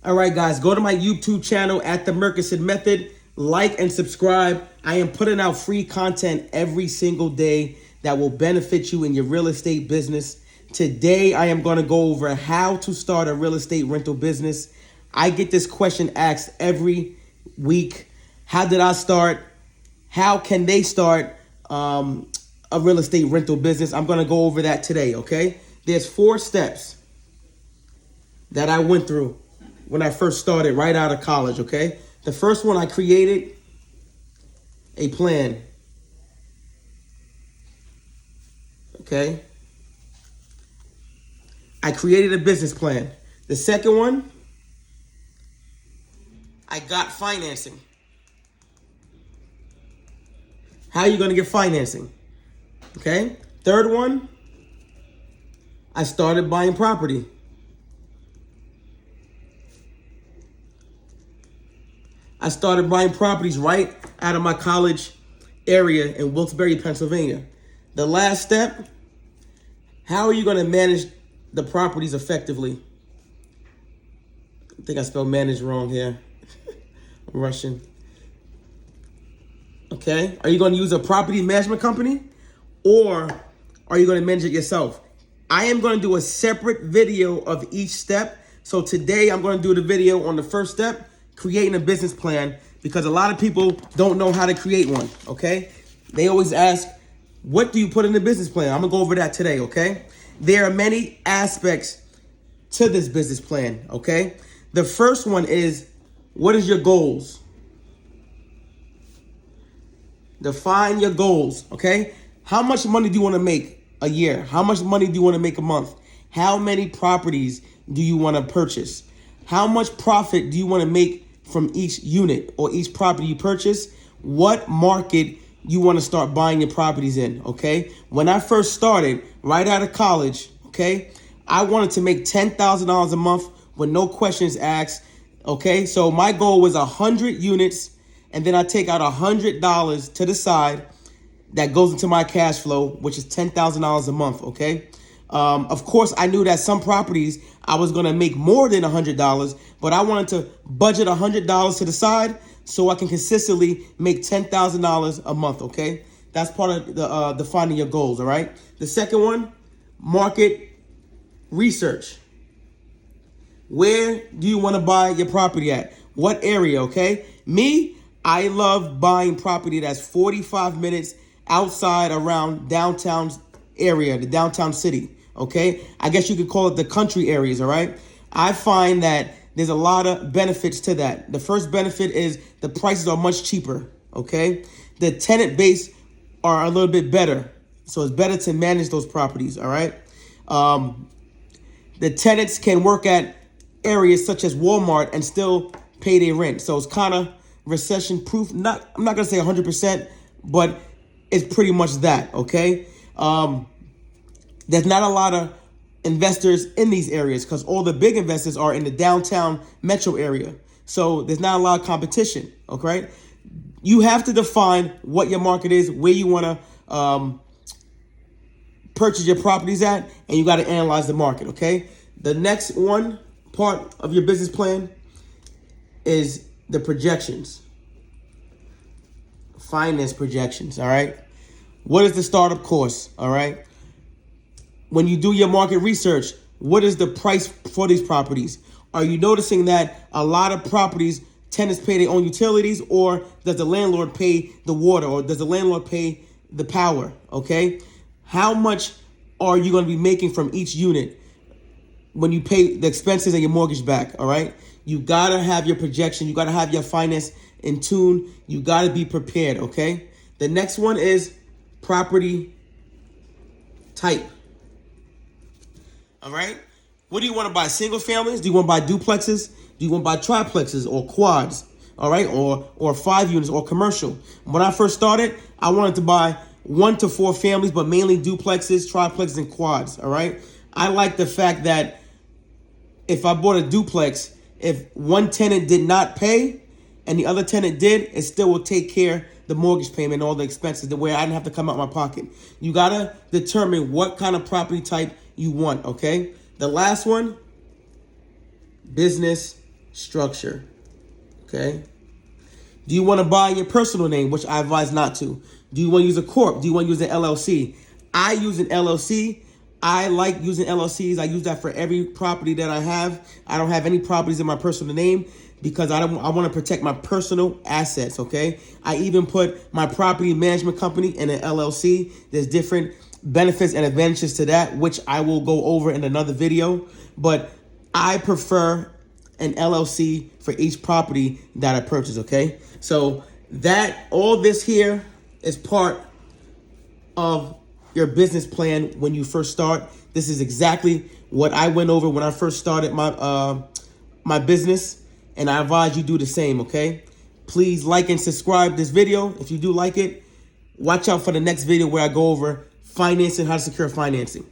All right, guys, go to my YouTube channel at The Murchison Method. Like and subscribe. I am putting out free content every single day that will benefit you in your real estate business. Today, I am going to go over how to start a real estate rental business. I get this question asked every week. How did I start? How can they start a real estate rental business? I'm going to go over that today, okay? There's 4 steps that I went through when I first started right out of college, okay? The first one, I created a plan, okay? I created a business plan. The second one, I got financing. How are you going to get financing? Okay? Third one, I started buying property. I started buying properties right out of my college area in Wilkes-Barre, Pennsylvania. The last step, how are you going to manage the properties effectively? I think I spelled manage wrong here. Russian. Okay. Are you going to use a property management company or are you going to manage it yourself? I am going to do a separate video of each step. So today I'm going to do the video on the first step, creating a business plan, because a lot of people don't know how to create one, okay? They always ask, what do you put in the business plan? I'm gonna go over that today, okay? There are many aspects to this business plan, okay? The first one is, what is your goals? Define your goals, okay? How much money do you wanna make a year? How much money do you wanna make a month? How many properties do you wanna purchase? How much profit do you wanna make from each unit or each property you purchase? What market you want to start buying your properties in, okay? When I first started, right out of college, okay, I wanted to make $10,000 a month with no questions asked, okay? So my goal was 100 units, and then I take out $100 to the side that goes into my cash flow, which is $10,000 a month, okay? Of course, I knew that some properties I was going to make more than $100, but I wanted to budget $100 to the side so I can consistently make $10,000 a month, okay? That's part of the defining your goals, all right? The second one, market research. Where do you want to buy your property at? What area, okay? Me, I love buying property that's 45 minutes outside around downtown area, the downtown city, okay? I guess you could call it the country areas, all right? I find that there's a lot of benefits to that. The first benefit is the prices are much cheaper, okay? The tenant base are a little bit better, so it's better to manage those properties, all right? The tenants can work at areas such as Walmart and still pay their rent, so it's kind of recession proof. I'm not gonna say 100%, but it's pretty much that, okay? There's not a lot of investors in these areas because all the big investors are in the downtown metro area. So there's not a lot of competition, okay? You have to define what your market is, where you want to purchase your properties at, and you got to analyze the market, okay? The next one part of your business plan is the projections. Finance projections, all right? What is the startup cost, all right? When you do your market research, what is the price for these properties? Are you noticing that a lot of properties, tenants pay their own utilities, or does the landlord pay the water, or does the landlord pay the power, okay? How much are you going to be making from each unit when you pay the expenses and your mortgage back, all right? You got to have your projection. You got to have your finance in tune. You got to be prepared, okay? The next one is property type. All right. What do you want to buy? Single families? Do you want to buy duplexes? Do you want to buy triplexes or quads? All right. Or 5 units or commercial. When I first started, I wanted to buy 1 to 4 families, but mainly duplexes, triplexes, and quads. All right. I like the fact that if I bought a duplex, if one tenant did not pay and the other tenant did, it still will take care the mortgage payment and all the expenses the way I didn't have to come out my pocket. You got to determine what kind of property type you want, okay? The last one, business structure. Okay. Do you want to buy your personal name, which I advise not to? Do you want to use a corp? Do you want to use an LLC? I use an LLC. I like using LLCs. I use that for every property that I have. I don't have any properties in my personal name because I want to protect my personal assets, okay? I even put my property management company in an LLC. There's different benefits and advantages to that, which I will go over in another video. But I prefer an LLC for each property that I purchase, okay? So that all this here is part of your business plan when you first start. This is exactly what I went over when I first started my business, and I advise you do the same, okay? Please like and subscribe this video if you do like it. Watch out for the next video where I go over financing, how to secure financing.